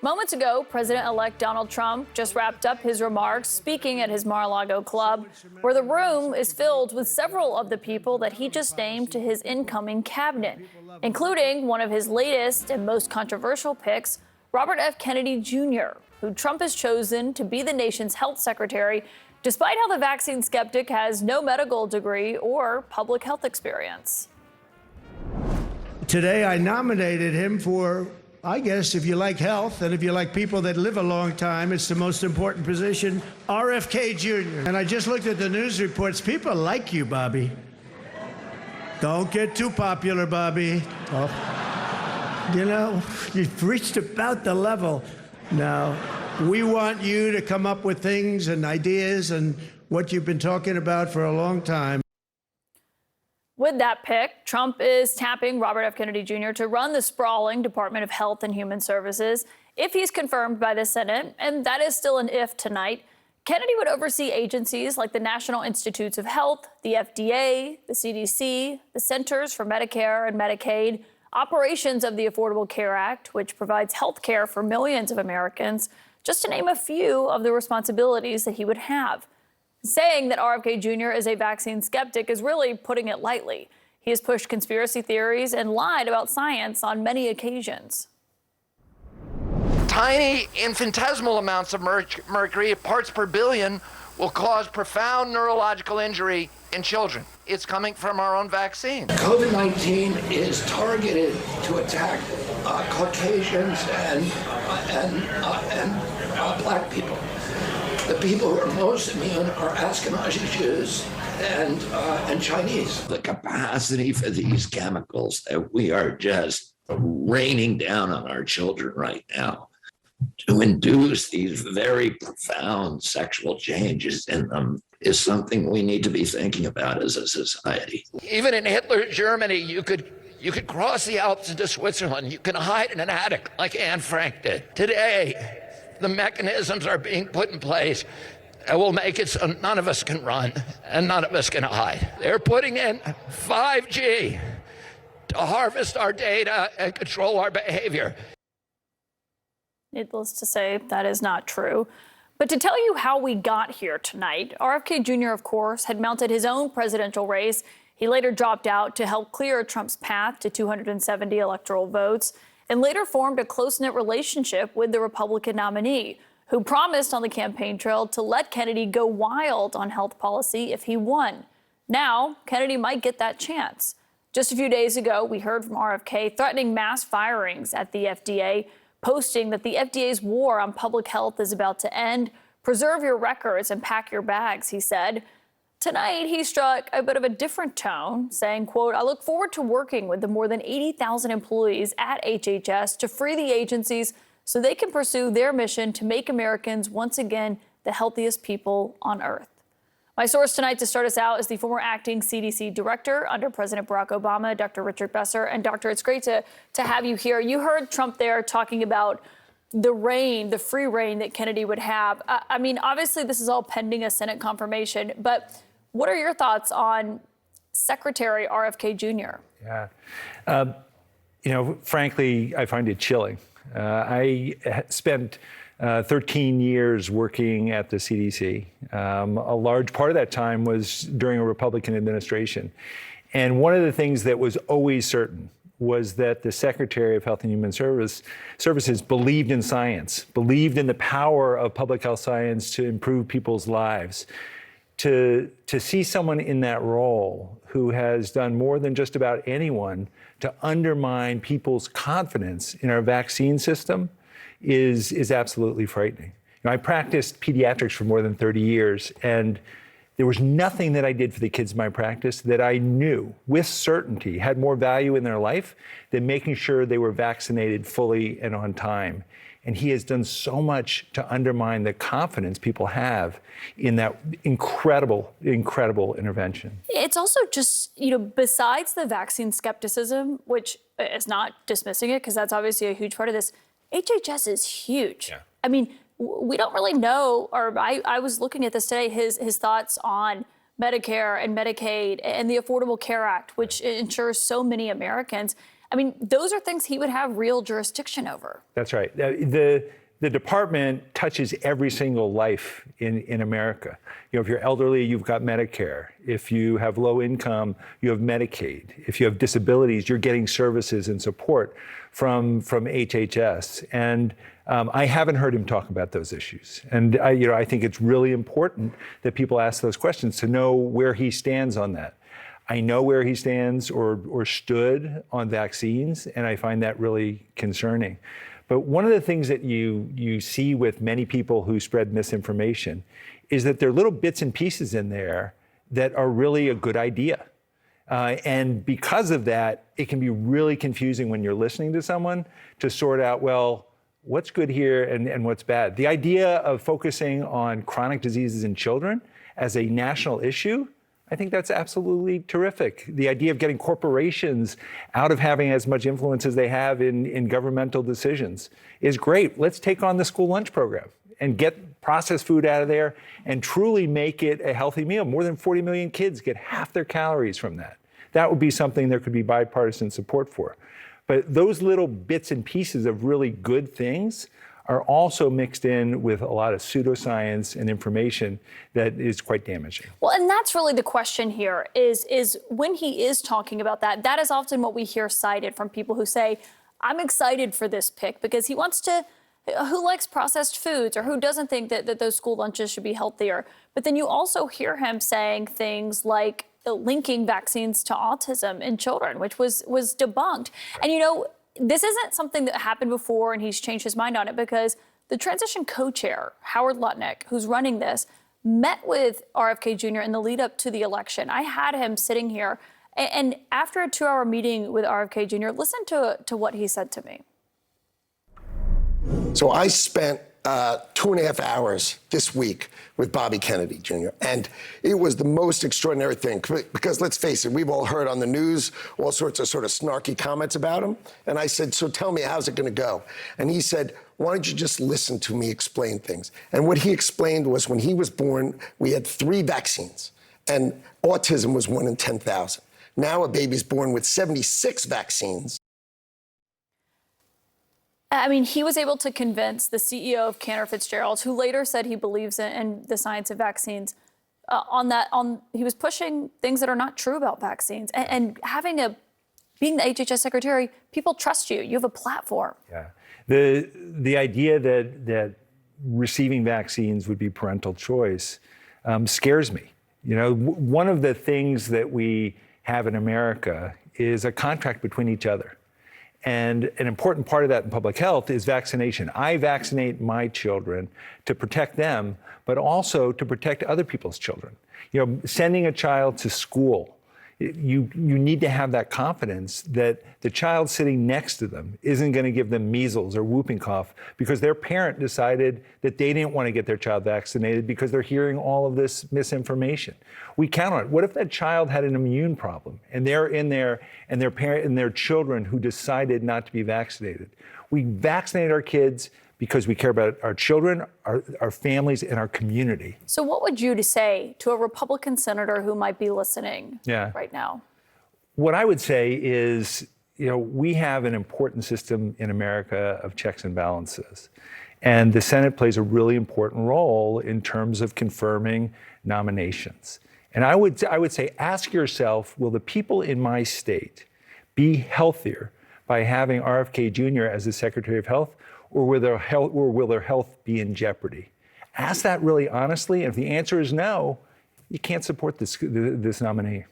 Moments ago, President-elect Donald Trump just wrapped up his remarks speaking at his Mar-a-Lago club, where the room is filled with several of the people that he just named to his incoming cabinet, including one of his latest and most controversial picks, Robert F. Kennedy Jr., who Trump has chosen to be the nation's health secretary, despite how the vaccine skeptic has no medical degree or public health experience. Today, I nominated him for, I guess, if you like health and if you like people that live a long time, it's the most important position, RFK Jr. And I just looked at the news reports. People like you, Bobby. Don't get too popular, Bobby. Oh. You know, you've reached about the level. Now, we want you to come up with things and ideas and what you've been talking about for a long time. With that pick, Trump is tapping Robert F. Kennedy Jr. to run the sprawling Department of Health and Human Services if he's confirmed by the Senate, and that is still an if tonight. Kennedy would oversee agencies like the National Institutes of Health, the FDA, the CDC, the Centers for Medicare and Medicaid, operations of the Affordable Care Act, which provides health care for millions of Americans, just to name a few of the responsibilities that he would have. Saying that RFK Jr. is a vaccine skeptic is really putting it lightly. He has pushed conspiracy theories and lied about science on many occasions. Tiny infinitesimal amounts of mercury, parts per billion, will cause profound neurological injury in children. It's coming from our own vaccine. COVID-19 is targeted to attack Caucasians and black people. The people who are most immune are Ashkenazi Jews and Chinese. The capacity for these chemicals that we are just raining down on our children right now to induce these very profound sexual changes in them is something we need to be thinking about as a society. Even in Hitler's Germany, you could cross the Alps into Switzerland. You can hide in an attic like Anne Frank did. Today, the mechanisms are being put in place that will make it so none of us can run and none of us can hide. They're putting in 5G to harvest our data and control our behavior. Needless to say, that is not true. But to tell you how we got here tonight, RFK Jr., of course, had mounted his own presidential race. He later dropped out to help clear Trump's path to 270 electoral votes, and later formed a close-knit relationship with the Republican nominee, who promised on the campaign trail to let Kennedy go wild on health policy if he won. Now, Kennedy might get that chance. Just a few days ago, we heard from RFK threatening mass firings at the FDA, posting that the FDA's war on public health is about to end. Preserve your records and pack your bags, he said. Tonight, he struck a bit of a different tone, saying, quote, I look forward to working with the more than 80,000 employees at HHS to free the agencies so they can pursue their mission to make Americans once again the healthiest people on earth. My source tonight to start us out is the former acting CDC director under President Barack Obama, Dr. Richard Besser. And Doctor, it's great to have you here. You heard Trump there talking about the free reign that Kennedy would have. I mean, obviously, this is all pending a Senate confirmation, but what are your thoughts on Secretary RFK Jr.? Yeah. Frankly, I find it chilling. I spent 13 years working at the CDC. A large part of that time was during a Republican administration. And one of the things that was always certain was that the Secretary of Health and Human Services believed in science, believed in the power of public health science to improve people's lives. To see someone in that role who has done more than just about anyone to undermine people's confidence in our vaccine system is absolutely frightening. I practiced pediatrics for more than 30 years, and there was nothing that I did for the kids in my practice that I knew with certainty had more value in their life than making sure they were vaccinated fully and on time. And he has done so much to undermine the confidence people have in that incredible, incredible intervention. It's also just, besides the vaccine skepticism, which is not dismissing it, because that's obviously a huge part of this, HHS is huge. Yeah. I mean, we don't really know, or I was looking at this today, his thoughts on Medicare and Medicaid and the Affordable Care Act, which ensures so many Americans. I mean, those are things he would have real jurisdiction over. That's right. The department touches every single life in America. You know, if you're elderly, you've got Medicare. If you have low income, you have Medicaid. If you have disabilities, you're getting services and support from HHS. And I haven't heard him talk about those issues. And I think it's really important that people ask those questions to know where he stands on that. I know where he stands or stood on vaccines, and I find that really concerning. But one of the things that you see with many people who spread misinformation is that there are little bits and pieces in there that are really a good idea. And because of that, it can be really confusing when you're listening to someone to sort out, well, what's good here and what's bad. The idea of focusing on chronic diseases in children as a national issue, I think that's absolutely terrific. The idea of getting corporations out of having as much influence as they have in governmental decisions is great. Let's take on the school lunch program and get processed food out of there and truly make it a healthy meal. More than 40 million kids get half their calories from that. That would be something there could be bipartisan support for. But those little bits and pieces of really good things are also mixed in with a lot of pseudoscience and information that is quite damaging. Well, and that's really the question here is when he is talking about that is often what we hear cited from people who say, I'm excited for this pick because he wants to, who likes processed foods or who doesn't think that those school lunches should be healthier. But then you also hear him saying things like linking vaccines to autism in children, which was debunked. And this isn't something that happened before and he's changed his mind on it because the transition co-chair, Howard Lutnick, who's running this, met with RFK Jr. in the lead up to the election. I had him sitting here and after a 2-hour meeting with RFK Jr., listen to what he said to me. So I spent 2.5 hours this week with Bobby Kennedy Jr. And it was the most extraordinary thing because let's face it, we've all heard on the news all sorts of sort of snarky comments about him. And I said, so tell me, how's it going to go? And he said, why don't you just listen to me explain things? And what he explained was when he was born, we had 3 vaccines and autism was 1 in 10,000. Now a baby's born with 76 vaccines. I mean, he was able to convince the CEO of Cantor Fitzgerald, who later said he believes in the science of vaccines, he was pushing things that are not true about vaccines. And being the HHS secretary, people trust you. You have a platform. Yeah. The idea that receiving vaccines would be parental choice scares me. One of the things that we have in America is a contract between each other. And an important part of that in public health is vaccination. I vaccinate my children to protect them, but also to protect other people's children. Sending a child to school, you need to have that confidence that the child sitting next to them isn't going to give them measles or whooping cough because their parent decided that they didn't want to get their child vaccinated because they're hearing all of this misinformation. We count on it. What if that child had an immune problem and they're in there and their parent and their children who decided not to be vaccinated? We vaccinate our kids because we care about our children, our families, and our community. So what would you say to a Republican senator who might be listening right now? What I would say is, we have an important system in America of checks and balances. And the Senate plays a really important role in terms of confirming nominations. And I would say, ask yourself, will the people in my state be healthier by having RFK Jr. as the Secretary of Health? Or will their health be in jeopardy? Ask that really honestly. And if the answer is no, you can't support this nominee.